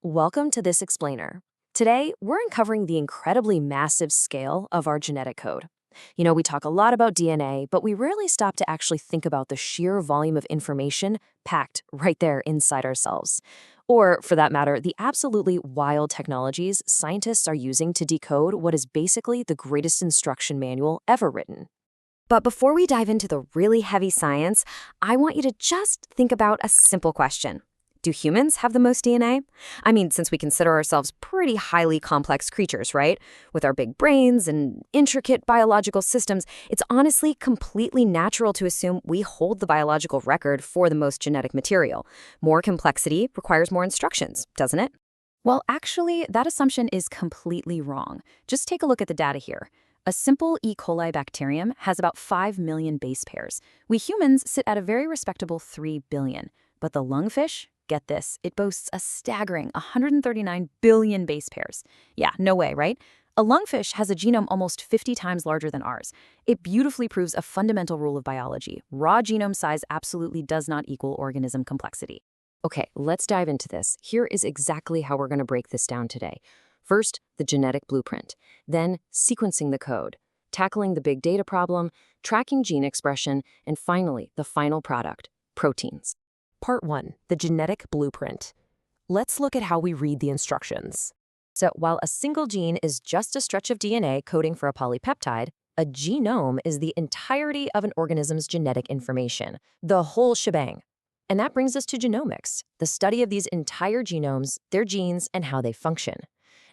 Welcome to This Explainer. Today, we're uncovering the incredibly massive scale of our genetic code. We talk a lot about DNA, but we rarely stop to actually think about the sheer volume of information packed right there inside ourselves. Or, for that matter, the absolutely wild technologies scientists are using to decode what is basically the greatest instruction manual ever written. But before we dive into the really heavy science, I want you to just think about a simple question. Do humans have the most DNA? I mean, since we consider ourselves pretty highly complex creatures, right? With our big brains and intricate biological systems, it's honestly completely natural to assume we hold the biological record for the most genetic material. More complexity requires more instructions, doesn't it? Well, actually, that assumption is completely wrong. Just take a look at the data here. A simple E. coli bacterium has about 5 million base pairs. We humans sit at a very respectable 3 billion. But the lungfish, get this, it boasts a staggering 139 billion base pairs. Yeah, no way, right? A lungfish has a genome almost 50 times larger than ours. It beautifully proves a fundamental rule of biology. Raw genome size absolutely does not equal organism complexity. Okay, let's dive into this. Here is exactly how we're going to break this down today. First, the genetic blueprint, then sequencing the code, tackling the big data problem, tracking gene expression, and finally, the final product, proteins. Part 1. The genetic blueprint. Let's look at how we read the instructions. So while a single gene is just a stretch of DNA coding for a polypeptide, a genome is the entirety of an organism's genetic information, the whole shebang. And that brings us to genomics, the study of these entire genomes, their genes, and how they function.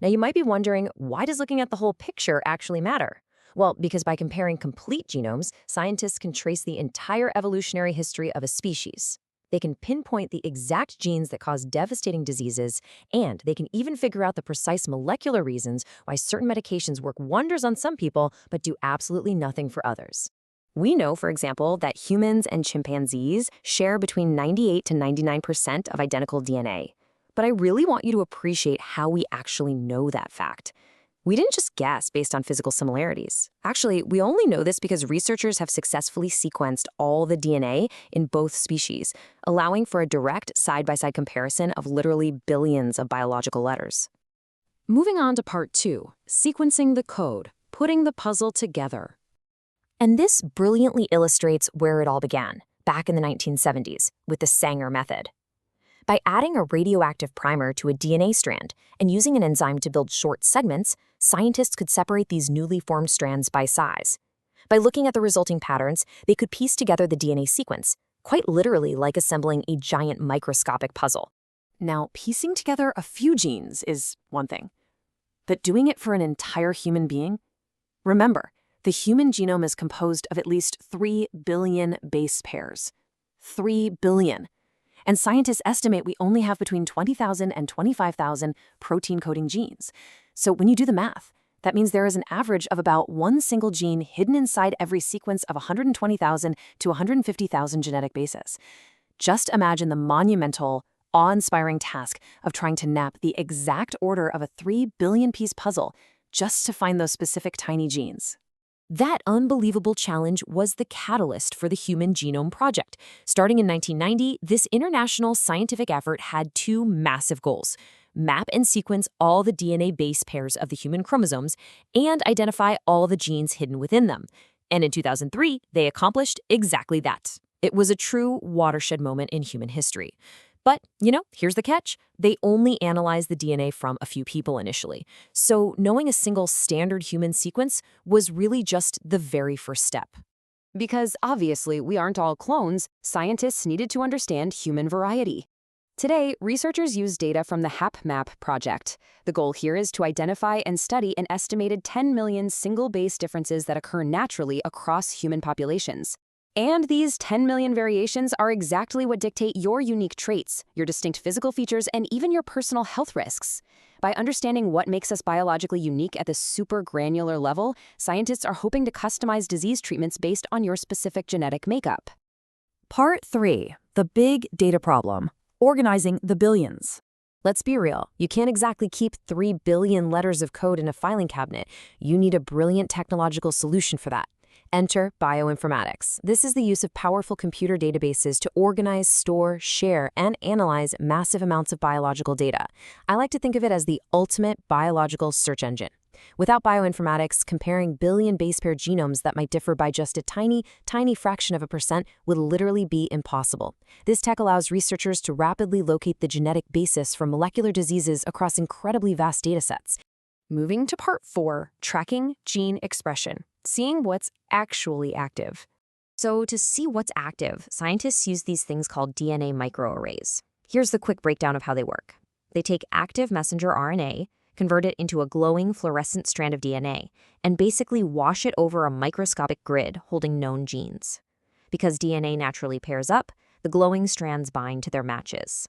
Now, you might be wondering, why does looking at the whole picture actually matter? Well, because by comparing complete genomes, scientists can trace the entire evolutionary history of a species. They can pinpoint the exact genes that cause devastating diseases, and they can even figure out the precise molecular reasons why certain medications work wonders on some people but do absolutely nothing for others. We know, for example, that humans and chimpanzees share between 98 to 99% of identical DNA. But I really want you to appreciate how we actually know that fact. We didn't just guess based on physical similarities. Actually, we only know this because researchers have successfully sequenced all the DNA in both species, allowing for a direct side-by-side comparison of literally billions of biological letters. Moving on to part 2, sequencing the code, putting the puzzle together. And this brilliantly illustrates where it all began, back in the 1970s, with the Sanger method. By adding a radioactive primer to a DNA strand and using an enzyme to build short segments, scientists could separate these newly formed strands by size. By looking at the resulting patterns, they could piece together the DNA sequence, quite literally like assembling a giant microscopic puzzle. Now, piecing together a few genes is one thing, but doing it for an entire human being? Remember, the human genome is composed of at least 3 billion base pairs. 3 billion. And scientists estimate we only have between 20,000 and 25,000 protein-coding genes. So when you do the math, that means there is an average of about one single gene hidden inside every sequence of 120,000 to 150,000 genetic bases. Just imagine the monumental, awe-inspiring task of trying to map the exact order of a 3 billion-piece puzzle just to find those specific tiny genes. That unbelievable challenge was the catalyst for the Human Genome Project. Starting in 1990, this international scientific effort had two massive goals: map and sequence all the DNA base pairs of the human chromosomes and identify all the genes hidden within them. And in 2003, they accomplished exactly that. It was a true watershed moment in human history. But, here's the catch. They only analyzed the DNA from a few people initially. So knowing a single standard human sequence was really just the very first step. Because obviously we aren't all clones, scientists needed to understand human variety. Today, researchers use data from the HapMap project. The goal here is to identify and study an estimated 10 million single base differences that occur naturally across human populations. And these 10 million variations are exactly what dictate your unique traits, your distinct physical features, and even your personal health risks. By understanding what makes us biologically unique at this super granular level, scientists are hoping to customize disease treatments based on your specific genetic makeup. Part 3. The big data problem. Organizing the billions. Let's be real, you can't exactly keep 3 billion letters of code in a filing cabinet. You need a brilliant technological solution for that. Enter bioinformatics. This is the use of powerful computer databases to organize, store, share, and analyze massive amounts of biological data. I like to think of it as the ultimate biological search engine. Without bioinformatics, comparing billion base pair genomes that might differ by just a tiny, tiny fraction of a percent would literally be impossible. This tech allows researchers to rapidly locate the genetic basis for molecular diseases across incredibly vast datasets. Moving to part 4, tracking gene expression, seeing what's actually active. So to see what's active, scientists use these things called DNA microarrays. Here's the quick breakdown of how they work. They take active messenger RNA, convert it into a glowing fluorescent strand of DNA, and basically wash it over a microscopic grid holding known genes. Because DNA naturally pairs up, the glowing strands bind to their matches.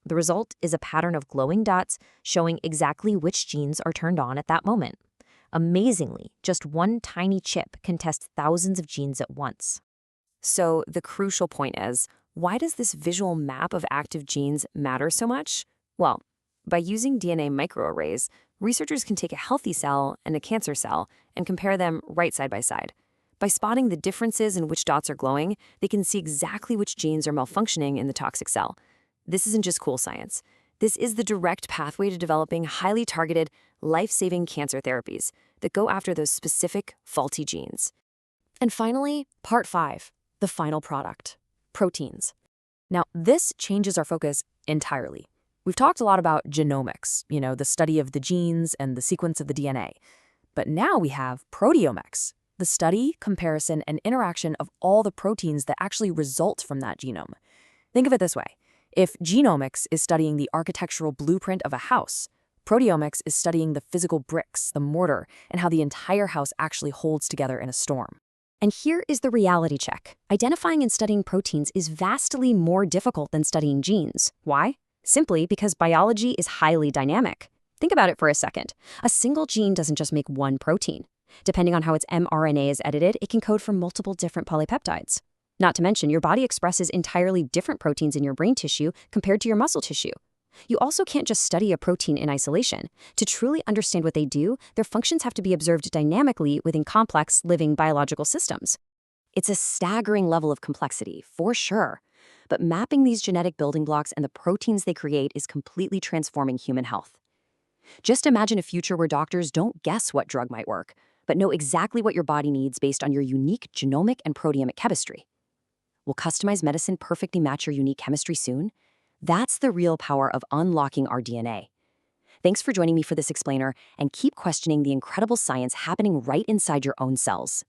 The result is a pattern of glowing dots showing exactly which genes are turned on at that moment. Amazingly, just one tiny chip can test thousands of genes at once. So the crucial point is, why does this visual map of active genes matter so much? Well, by using DNA microarrays, researchers can take a healthy cell and a cancer cell and compare them right side by side. By spotting the differences in which dots are glowing, they can see exactly which genes are malfunctioning in the toxic cell. This isn't just cool science. This is the direct pathway to developing highly targeted, life-saving cancer therapies that go after those specific faulty genes. And finally, part 5, the final product, proteins. Now, this changes our focus entirely. We've talked a lot about genomics, the study of the genes and the sequence of the DNA. But now we have proteomics, the study, comparison, and interaction of all the proteins that actually result from that genome. Think of it this way. If genomics is studying the architectural blueprint of a house, proteomics is studying the physical bricks, the mortar, and how the entire house actually holds together in a storm. And here is the reality check. Identifying and studying proteins is vastly more difficult than studying genes. Why? Simply because biology is highly dynamic. Think about it for a second. A single gene doesn't just make one protein. Depending on how its mRNA is edited, it can code for multiple different polypeptides. Not to mention, your body expresses entirely different proteins in your brain tissue compared to your muscle tissue. You also can't just study a protein in isolation. To truly understand what they do, their functions have to be observed dynamically within complex, living biological systems. It's a staggering level of complexity, for sure. But mapping these genetic building blocks and the proteins they create is completely transforming human health. Just imagine a future where doctors don't guess what drug might work, but know exactly what your body needs based on your unique genomic and proteomic chemistry. Will customized medicine perfectly match your unique chemistry soon? That's the real power of unlocking our DNA. Thanks for joining me for this explainer, and keep questioning the incredible science happening right inside your own cells.